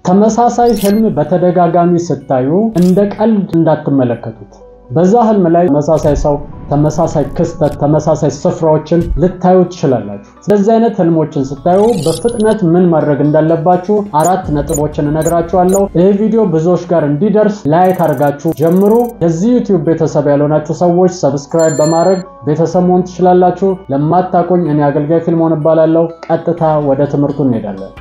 ተመሳሳይ ህልም በተደጋጋሚ ስታዩ እንደ ቀልድ እንዳትመለከቱት። በዛ ህልም ላይ ተመሳሳይ ሰው፣ ተመሳሳይ ክስተት፣ ተመሳሳይ ስፍራዎችን ልታዩ ትችላላችሁ። ስለዚህ አይነት ህልሞችን ስታዩ በፍጥነት ምን ማድረግ እንዳለባችሁ 4 ነጥቦችን እነግራችኋለሁ። ይህ ቪዲዮ ብዙዎች ጋር እንዲደርስ ላይክ አድርጋችሁ ጀምሩ። የዚህ ዩቲዩብ ቤተሰብ ያልሆናችሁ ሰዎች ሰብስክራይብ በማድረግ ቤተሰብ መሆን ትችላላችሁ። ለማታውቁኝ እኔ አገልጋይ ፊልሞን እባላለሁ። ቀጥታ ወደ ትምህርቱ እንሄዳለን።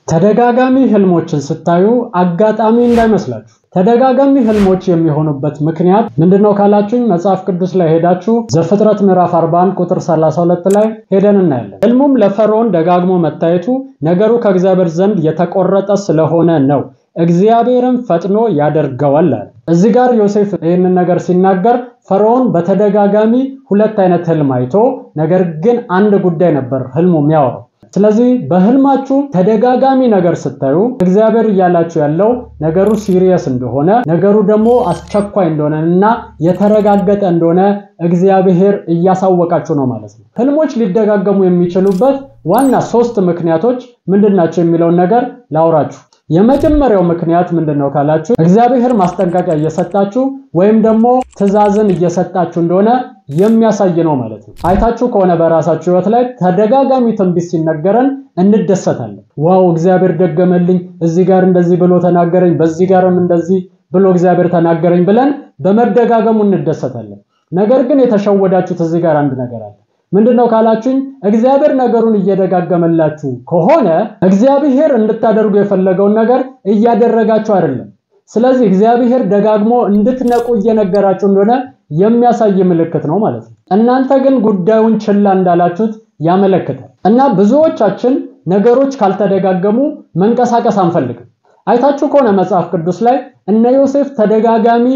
ተደጋጋሚ ህልሞችን ስታዩ አጋጣሚ እንዳይመስላችሁ። ተደጋጋሚ ህልሞች የሚሆኑበት ምክንያት ምንድነው ካላችሁኝ መጽሐፍ ቅዱስ ላይ ሄዳችሁ ዘፍጥረት ምዕራፍ 41 ቁጥር 32 ላይ ሄደን እናያለን። ህልሙም ለፈርዖን ደጋግሞ መታየቱ ነገሩ ከእግዚአብሔር ዘንድ የተቆረጠ ስለሆነ ነው፣ እግዚአብሔርም ፈጥኖ ያደርገዋል አለ። እዚህ ጋር ዮሴፍ ይህንን ነገር ሲናገር ፈርዖን በተደጋጋሚ ሁለት አይነት ህልም አይቶ ነገር ግን አንድ ጉዳይ ነበር ህልሙ የሚያወራው። ስለዚህ በህልማችሁ ተደጋጋሚ ነገር ስታዩ እግዚአብሔር እያላችሁ ያለው ነገሩ ሲሪየስ እንደሆነ ነገሩ ደግሞ አስቸኳይ እንደሆነና የተረጋገጠ እንደሆነ እግዚአብሔር እያሳወቃችሁ ነው ማለት ነው። ህልሞች ሊደጋገሙ የሚችሉበት ዋና 3 ምክንያቶች ምንድናቸው የሚለውን ነገር ላውራችሁ። የመጀመሪያው ምክንያት ምንድነው ካላችሁ እግዚአብሔር ማስጠንቀቂያ እየሰጣችሁ ወይም ደግሞ ትዕዛዝን እየሰጣችሁ እንደሆነ የሚያሳይ ነው ማለት ነው። አይታችሁ ከሆነ በራሳችሁ ህይወት ላይ ተደጋጋሚ ትንቢት ሲነገረን እንደሰታለን። ዋው እግዚአብሔር ደገመልኝ፣ እዚህ ጋር እንደዚህ ብሎ ተናገረኝ፣ በዚህ ጋርም እንደዚህ ብሎ እግዚአብሔር ተናገረኝ ብለን በመደጋገሙ እንደሰታለን። ነገር ግን የተሸወዳችሁት እዚህ ጋር አንድ ነገር አለ። ምንድነው ካላችሁኝ እግዚአብሔር ነገሩን እየደጋገመላችሁ ከሆነ እግዚአብሔር እንድታደርጉ የፈለገውን ነገር እያደረጋችሁ አይደለም። ስለዚህ እግዚአብሔር ደጋግሞ እንድትነቁ እየነገራችሁ እንደሆነ የሚያሳይ ምልክት ነው ማለት ነው። እናንተ ግን ጉዳዩን ችላ እንዳላችሁት ያመለክታል። እና ብዙዎቻችን ነገሮች ካልተደጋገሙ መንቀሳቀስ አንፈልግም። አይታችሁ ከሆነ መጽሐፍ ቅዱስ ላይ እነ ዮሴፍ ተደጋጋሚ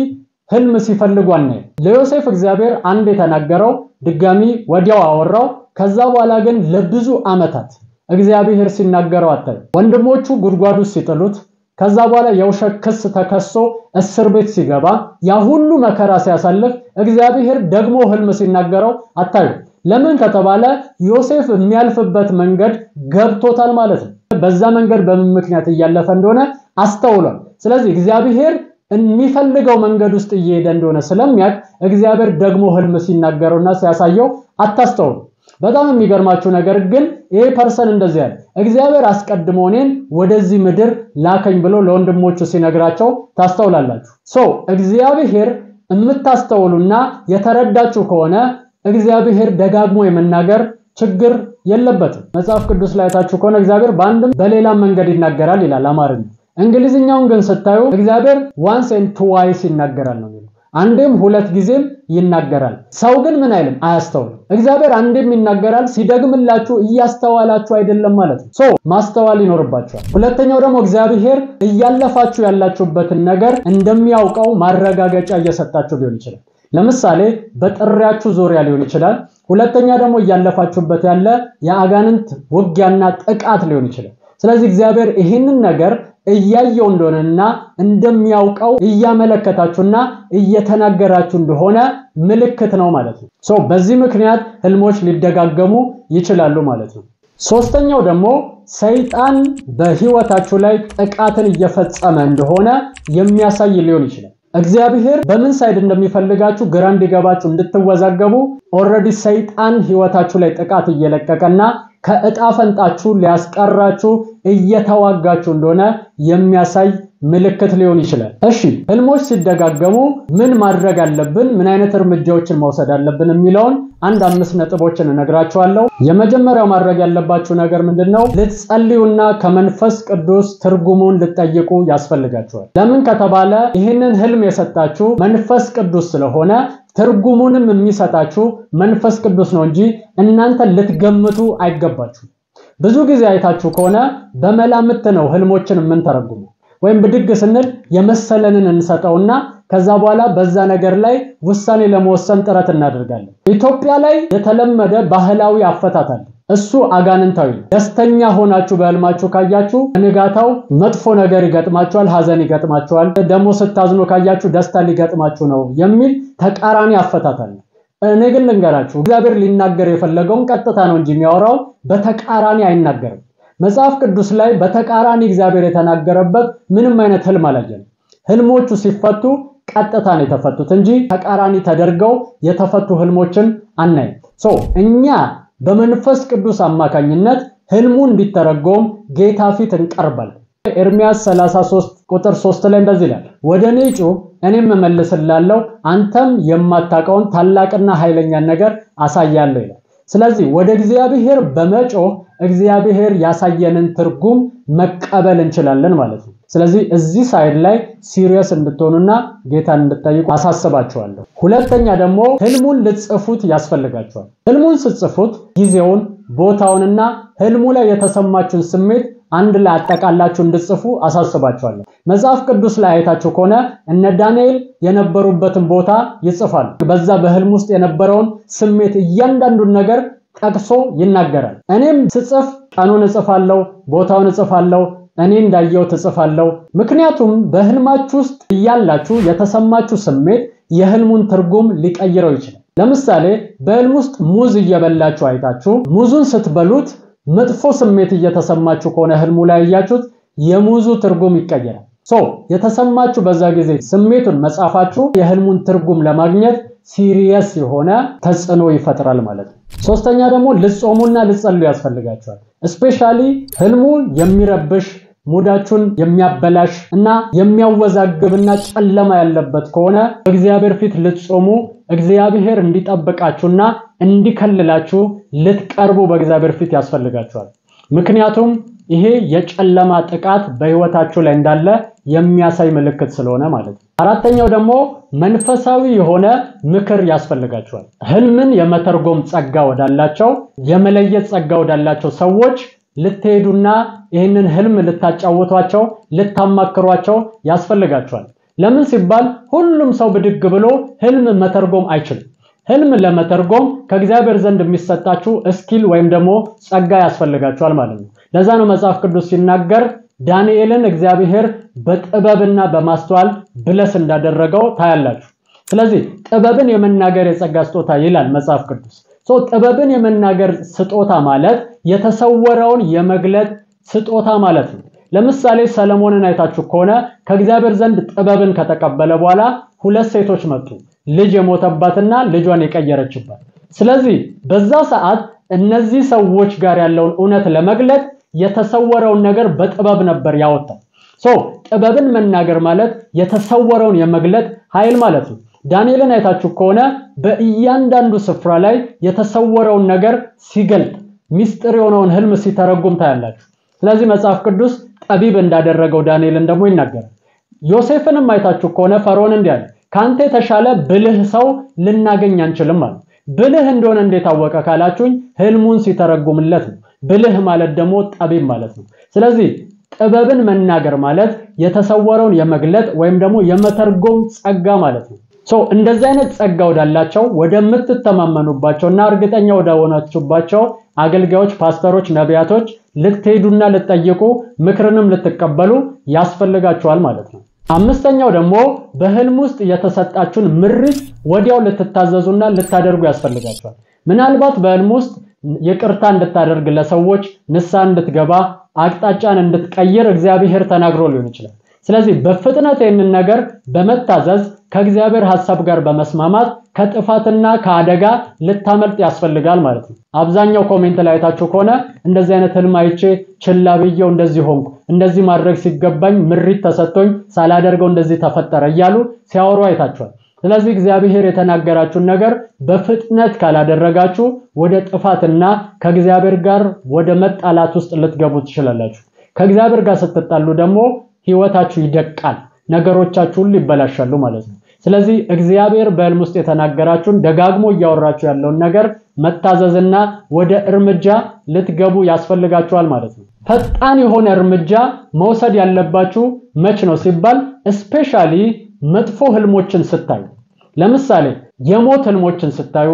ህልም ሲፈልጉ አናይ። ለዮሴፍ እግዚአብሔር አንድ የተናገረው ድጋሚ ወዲያው አወራው። ከዛ በኋላ ግን ለብዙ አመታት እግዚአብሔር ሲናገረው አታይ። ወንድሞቹ ጉድጓዱ ሲጥሉት ከዛ በኋላ የውሸት ክስ ተከሶ እስር ቤት ሲገባ ያ ሁሉ መከራ ሲያሳልፍ እግዚአብሔር ደግሞ ህልም ሲናገረው አታይ። ለምን ከተባለ ዮሴፍ የሚያልፍበት መንገድ ገብቶታል ማለት ነው። በዛ መንገድ በምን ምክንያት እያለፈ እንደሆነ አስተውሏል። ስለዚህ እግዚአብሔር የሚፈልገው መንገድ ውስጥ እየሄደ እንደሆነ ስለሚያውቅ እግዚአብሔር ደግሞ ህልም ሲናገረውና ሲያሳየው አታስተውሉ። በጣም የሚገርማችሁ ነገር ግን ይሄ ፐርሰን እንደዚህ ያለ እግዚአብሔር አስቀድሞ እኔን ወደዚህ ምድር ላከኝ ብሎ ለወንድሞቹ ሲነግራቸው ታስተውላላችሁ። እግዚአብሔር የምታስተውሉና የተረዳችሁ ከሆነ እግዚአብሔር ደጋግሞ የመናገር ችግር የለበትም። መጽሐፍ ቅዱስ ላይ ታችሁ ከሆነ እግዚአብሔር በአንድም በሌላም መንገድ ይናገራል ይላል አማርኛ። እንግሊዝኛውን ግን ስታዩ እግዚአብሔር once and twice ይናገራል ነው የሚለው። አንዴም ሁለት ጊዜም ይናገራል። ሰው ግን ምን አይልም አያስተውልም። እግዚአብሔር አንዴም ይናገራል፣ ሲደግምላችሁ እያስተዋላችሁ አይደለም ማለት ነው። ማስተዋል ይኖርባችኋል። ሁለተኛው ደግሞ እግዚአብሔር እያለፋችሁ ያላችሁበትን ነገር እንደሚያውቀው ማረጋገጫ እየሰጣችሁ ሊሆን ይችላል። ለምሳሌ በጥሪያችሁ ዙሪያ ሊሆን ይችላል። ሁለተኛ ደግሞ እያለፋችሁበት ያለ የአጋንንት ውጊያና ጥቃት ሊሆን ይችላል። ስለዚህ እግዚአብሔር ይህንን ነገር እያየው እንደሆነና እንደሚያውቀው እያመለከታችሁና እየተናገራችሁ እንደሆነ ምልክት ነው ማለት ነው። በዚህ ምክንያት ህልሞች ሊደጋገሙ ይችላሉ ማለት ነው። ሶስተኛው ደግሞ ሰይጣን በህይወታችሁ ላይ ጥቃትን እየፈጸመ እንደሆነ የሚያሳይ ሊሆን ይችላል። እግዚአብሔር በምን ሳይድ እንደሚፈልጋችሁ ግራ እንዲገባችሁ እንድትወዛገቡ ኦሬዲ ሰይጣን ህይወታችሁ ላይ ጥቃት እየለቀቀና ከእጣፈንጣችሁ ሊያስቀራችሁ እየተዋጋችሁ እንደሆነ የሚያሳይ ምልክት ሊሆን ይችላል። እሺ ህልሞች ሲደጋገሙ ምን ማድረግ አለብን? ምን አይነት እርምጃዎችን መውሰድ አለብን የሚለውን 5 ነጥቦችን እነግራችኋለሁ። የመጀመሪያው ማድረግ ያለባችሁ ነገር ምንድነው? ልትጸልዩና ከመንፈስ ቅዱስ ትርጉሙን ልትጠይቁ ያስፈልጋችኋል። ለምን ከተባለ ይህንን ህልም የሰጣችሁ መንፈስ ቅዱስ ስለሆነ ትርጉሙንም የሚሰጣችሁ መንፈስ ቅዱስ ነው እንጂ እናንተ ልትገምቱ አይገባችሁም። ብዙ ጊዜ አይታችሁ ከሆነ በመላምት ነው ህልሞችን የምንተረጉመው። ወይም ብድግ ስንል የመሰለንን እንሰጠውና ከዛ በኋላ በዛ ነገር ላይ ውሳኔ ለመወሰን ጥረት እናደርጋለን። ኢትዮጵያ ላይ የተለመደ ባህላዊ አፈታት አለ። እሱ አጋንንታዊ። ደስተኛ ሆናችሁ በህልማችሁ ካያችሁ ንጋታው መጥፎ ነገር ይገጥማችኋል፣ ሐዘን ይገጥማችኋል። ደሞ ስታዝኑ ካያችሁ ደስታ ሊገጥማችሁ ነው የሚል ተቃራኒ አፈታት አለ። እኔ ግን ልንገራችሁ እግዚአብሔር ሊናገር የፈለገውን ቀጥታ ነው እንጂ የሚያወራው በተቃራኒ አይናገርም። መጽሐፍ ቅዱስ ላይ በተቃራኒ እግዚአብሔር የተናገረበት ምንም አይነት ህልም አላየንም። ህልሞቹ ሲፈቱ ቀጥታ ነው የተፈቱት እንጂ ተቃራኒ ተደርገው የተፈቱ ህልሞችን አናይም። እኛ በመንፈስ ቅዱስ አማካኝነት ህልሙን እንዲተረጎም ጌታ ፊት እንቀርባለን። ኤርምያስ 33 ቁጥር 3 ላይ እንደዚህ ይላል፣ ወደኔ ጩህ እኔም እመልስልሃለሁ፣ አንተም የማታውቀውን ታላቅና ኃይለኛ ነገር አሳያለሁ ይላል። ስለዚህ ወደ እግዚአብሔር በመጮህ እግዚአብሔር ያሳየንን ትርጉም መቀበል እንችላለን ማለት ነው። ስለዚህ እዚህ ሳይድ ላይ ሲሪየስ እንድትሆኑና ጌታን እንድትጠይቁ አሳስባችኋለሁ። ሁለተኛ ደግሞ ህልሙን ልጽፉት ያስፈልጋችኋል። ህልሙን ስትጽፉት ጊዜውን፣ ቦታውንና ህልሙ ላይ የተሰማችሁን ስሜት አንድ ላይ አጠቃላችሁ እንድጽፉ አሳስባችኋለሁ። መጽሐፍ ቅዱስ ላይ አይታችሁ ከሆነ እነ ዳንኤል የነበሩበትን ቦታ ይጽፋሉ። በዛ በህልም ውስጥ የነበረውን ስሜት እያንዳንዱን ነገር ጠቅሶ ይናገራል። እኔም ስጽፍ ቀኑን እጽፋለሁ፣ ቦታውን እጽፋለሁ፣ እኔ እንዳየው ተጽፋለሁ። ምክንያቱም በህልማችሁ ውስጥ እያላችሁ የተሰማችሁ ስሜት የህልሙን ትርጉም ሊቀይረው ይችላል። ለምሳሌ በህልም ውስጥ ሙዝ እየበላችሁ አይታችሁ ሙዙን ስትበሉት መጥፎ ስሜት እየተሰማችሁ ከሆነ ህልሙ ላይ ያያችሁት የሙዙ ትርጉም ይቀየራል። የተሰማችሁ በዛ ጊዜ ስሜቱን መጻፋችሁ የህልሙን ትርጉም ለማግኘት ሲሪየስ የሆነ ተጽዕኖ ይፈጥራል ማለት ነው። ሶስተኛ ደግሞ ልጾሙና ልጸልዩ ያስፈልጋችኋል። ስፔሻሊ ህልሙ የሚረብሽ ሙዳችሁን የሚያበላሽ እና የሚያወዛግብና ጨለማ ያለበት ከሆነ እግዚአብሔር ፊት ልጾሙ፣ እግዚአብሔር እንዲጠብቃችሁና እንዲከልላችሁ ልትቀርቡ በእግዚአብሔር ፊት ያስፈልጋችኋል። ምክንያቱም ይሄ የጨለማ ጥቃት በህይወታችሁ ላይ እንዳለ የሚያሳይ ምልክት ስለሆነ ማለት ነው። አራተኛው ደግሞ መንፈሳዊ የሆነ ምክር ያስፈልጋችኋል። ህልምን የመተርጎም ጸጋ ወዳላቸው የመለየት ጸጋ ወዳላቸው ሰዎች ልትሄዱና ይህንን ህልም ልታጫወቷቸው ልታማክሯቸው ያስፈልጋችኋል። ለምን ሲባል ሁሉም ሰው ብድግ ብሎ ህልም መተርጎም አይችልም። ህልም ለመተርጎም ከእግዚአብሔር ዘንድ የሚሰጣችሁ ስኪል ወይም ደግሞ ጸጋ ያስፈልጋችኋል ማለት ነው። ለዛ ነው መጽሐፍ ቅዱስ ሲናገር ዳንኤልን እግዚአብሔር በጥበብና በማስተዋል ብለስ እንዳደረገው ታያላችሁ። ስለዚህ ጥበብን የመናገር የጸጋ ስጦታ ይላል መጽሐፍ ቅዱስ። ጥበብን የመናገር ስጦታ ማለት የተሰወረውን የመግለጥ ስጦታ ማለት ነው። ለምሳሌ ሰለሞንን አይታችሁ ከሆነ ከእግዚአብሔር ዘንድ ጥበብን ከተቀበለ በኋላ ሁለት ሴቶች መጡ፣ ልጅ የሞተባትና ልጇን የቀየረችባት። ስለዚህ በዛ ሰዓት እነዚህ ሰዎች ጋር ያለውን እውነት ለመግለጥ የተሰወረውን ነገር በጥበብ ነበር ያወጣው። ጥበብን መናገር ማለት የተሰወረውን የመግለጥ ኃይል ማለት ነው። ዳንኤልን አይታችሁ ከሆነ በእያንዳንዱ ስፍራ ላይ የተሰወረውን ነገር ሲገልጥ ሚስጥር የሆነውን ህልም ሲተረጉም ታያላችሁ። ስለዚህ መጽሐፍ ቅዱስ ጠቢብ እንዳደረገው ዳንኤልን ደግሞ ይናገራል። ዮሴፍንም አይታችሁ ከሆነ ፈርዖን እንዲህ አለ፣ ካንተ የተሻለ ብልህ ሰው ልናገኝ አንችልም ማለት። ብልህ እንደሆነ እንዴት አወቀ ካላችሁኝ ህልሙን ሲተረጉምለት ነው። ብልህ ማለት ደግሞ ጠቢብ ማለት ነው። ስለዚህ ጥበብን መናገር ማለት የተሰወረውን የመግለጥ ወይም ደግሞ የመተርጎም ጸጋ ማለት ነው። እንደዚህ አይነት ጸጋ ወዳላቸው ወደምትተማመኑባቸውና እርግጠኛ ወደሆናችሁባቸው አገልጋዮች፣ ፓስተሮች፣ ነቢያቶች ልትሄዱና ልትጠይቁ ምክርንም ልትቀበሉ ያስፈልጋችኋል ማለት ነው። አምስተኛው ደግሞ በህልም ውስጥ የተሰጣችሁን ምሪት ወዲያው ልትታዘዙና ልታደርጉ ያስፈልጋችኋል። ምናልባት በህልም ውስጥ ይቅርታ እንድታደርግ ለሰዎች ንስሐ እንድትገባ አቅጣጫን እንድትቀይር እግዚአብሔር ተናግሮ ሊሆን ይችላል። ስለዚህ በፍጥነት ይህንን ነገር በመታዘዝ ከእግዚአብሔር ሐሳብ ጋር በመስማማት ከጥፋትና ከአደጋ ልታመልጥ ያስፈልጋል ማለት ነው። አብዛኛው ኮሜንት ላይ አይታችሁ ከሆነ እንደዚህ አይነት ህልም አይቼ ችላ ብዬው እንደዚህ ሆንኩ፣ እንደዚህ ማድረግ ሲገባኝ ምሪት ተሰጥቶኝ ሳላደርገው እንደዚህ ተፈጠረ እያሉ ሲያወሩ አይታችኋል። ስለዚህ እግዚአብሔር የተናገራችሁን ነገር በፍጥነት ካላደረጋችሁ ወደ ጥፋትና ከእግዚአብሔር ጋር ወደ መጣላት ውስጥ ልትገቡ ትችላላችሁ። ከእግዚአብሔር ጋር ስትጣሉ ደግሞ ህይወታችሁ ይደቃል፣ ነገሮቻችሁ ሁሉ ይበላሻሉ ማለት ነው። ስለዚህ እግዚአብሔር በህልም ውስጥ የተናገራችሁን ደጋግሞ እያወራችሁ ያለውን ነገር መታዘዝና ወደ እርምጃ ልትገቡ ያስፈልጋችኋል ማለት ነው። ፈጣን የሆነ እርምጃ መውሰድ ያለባችሁ መች ነው ሲባል ስፔሻሊ መጥፎ ህልሞችን ስታዩ፣ ለምሳሌ የሞት ህልሞችን ስታዩ፣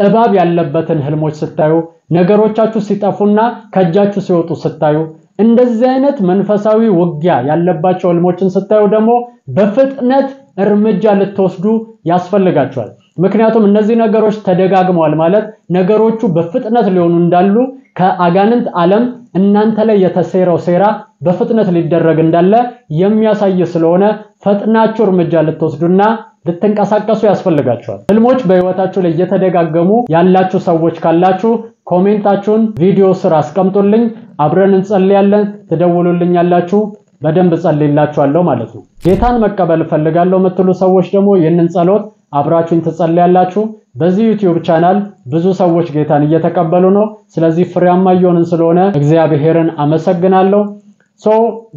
እባብ ያለበትን ህልሞች ስታዩ፣ ነገሮቻችሁ ሲጠፉና ከእጃችሁ ሲወጡ ስታዩ፣ እንደዚህ አይነት መንፈሳዊ ውጊያ ያለባቸው ህልሞችን ስታዩ ደግሞ በፍጥነት እርምጃ ልትወስዱ ያስፈልጋችኋል። ምክንያቱም እነዚህ ነገሮች ተደጋግመዋል ማለት ነገሮቹ በፍጥነት ሊሆኑ እንዳሉ ከአጋንንት ዓለም እናንተ ላይ የተሰራው ሴራ በፍጥነት ሊደረግ እንዳለ የሚያሳይ ስለሆነ ፈጥናችሁ እርምጃ ልትወስዱና ልትንቀሳቀሱ ያስፈልጋችኋል። ህልሞች በህይወታችሁ ላይ እየተደጋገሙ ያላችሁ ሰዎች ካላችሁ ኮሜንታችሁን ቪዲዮ ስር አስቀምጡልኝ፣ አብረን እንጸልያለን። ትደውሉልኛላችሁ፣ በደንብ ጸልይላችኋለሁ ማለት ነው። ጌታን መቀበል ፈልጋለሁ የምትሉ ሰዎች ደግሞ ይህንን ጸሎት አብራችሁን ትጸልያላችሁ። በዚህ ዩቲዩብ ቻናል ብዙ ሰዎች ጌታን እየተቀበሉ ነው። ስለዚህ ፍሬያማ እየሆንን ስለሆነ እግዚአብሔርን አመሰግናለሁ።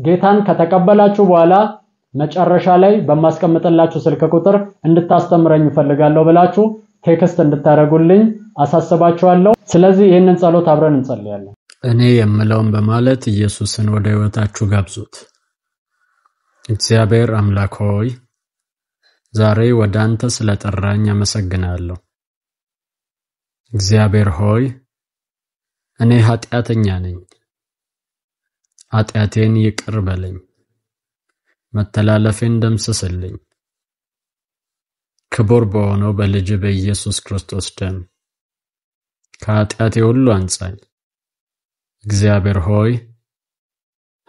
ጌታን ከተቀበላችሁ በኋላ መጨረሻ ላይ በማስቀምጥላችሁ ስልክ ቁጥር እንድታስተምረኝ ፈልጋለሁ ብላችሁ ቴክስት እንድታረጉልኝ አሳስባችኋለሁ። ስለዚህ ይህንን ጸሎት አብረን እንጸልያለን። እኔ የምለውን በማለት ኢየሱስን ወደ ህይወታችሁ ጋብዙት። እግዚአብሔር አምላክ ሆይ ዛሬ ወደ አንተ ስለጠራኝ አመሰግናለሁ። እግዚአብሔር ሆይ እኔ ኃጢአተኛ ነኝ። ኃጢአቴን ይቅር በለኝ። መተላለፌን ደምስስልኝ። ክቡር በሆነው በልጅ በኢየሱስ ክርስቶስ ደም ከኃጢአቴ ሁሉ አንጻኝ። እግዚአብሔር ሆይ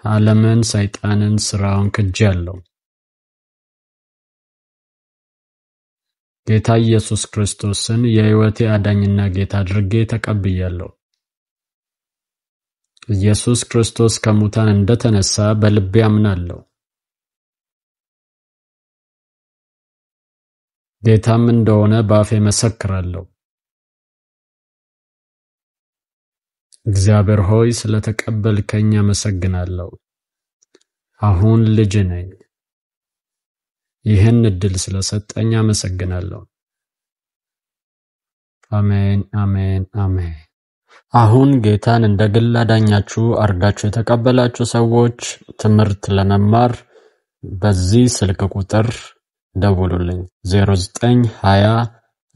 ዓለምን፣ ሰይጣንን፣ ሥራውን ክጄአለሁ። ጌታ ኢየሱስ ክርስቶስን የሕይወቴ አዳኝና ጌታ አድርጌ ተቀብያለሁ። ኢየሱስ ክርስቶስ ከሙታን እንደተነሳ በልቤ አምናለሁ። ጌታም እንደሆነ በአፌ መሰክራለሁ። እግዚአብሔር ሆይ ስለተቀበልከኝ አመሰግናለሁ። አሁን ልጅ ነኝ። ይህን እድል ስለሰጠኝ አመሰግናለሁ። አሜን አሜን አሜን። አሁን ጌታን እንደ ግል አዳኛችሁ አርጋችሁ የተቀበላችሁ ሰዎች ትምህርት ለመማር በዚህ ስልክ ቁጥር ደውሉልኝ 0920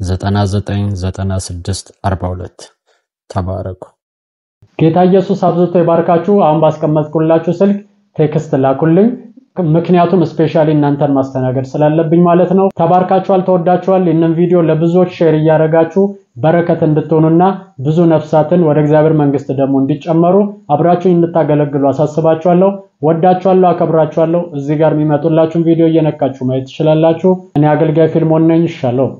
999642 ተባረኩ። ጌታ ኢየሱስ አብዝቶ ይባርካችሁ። አሁን ባስቀመጥኩላችሁ ስልክ ቴክስት ላኩልኝ። ምክንያቱም ስፔሻሊ እናንተን ማስተናገድ ስላለብኝ ማለት ነው። ተባርካችኋል፣ ተወዳችኋል። ይህንን ቪዲዮ ለብዙዎች ሼር እያደረጋችሁ በረከት እንድትሆኑና ብዙ ነፍሳትን ወደ እግዚአብሔር መንግስት ደግሞ እንዲጨመሩ አብራችሁኝ እንድታገለግሉ አሳስባችኋለሁ። ወዳችኋለሁ፣ አከብራችኋለሁ። እዚህ ጋር የሚመጡላችሁን ቪዲዮ እየነካችሁ ማየት ትችላላችሁ። እኔ አገልጋይ ፊልሞን ነኝ። ሻሎም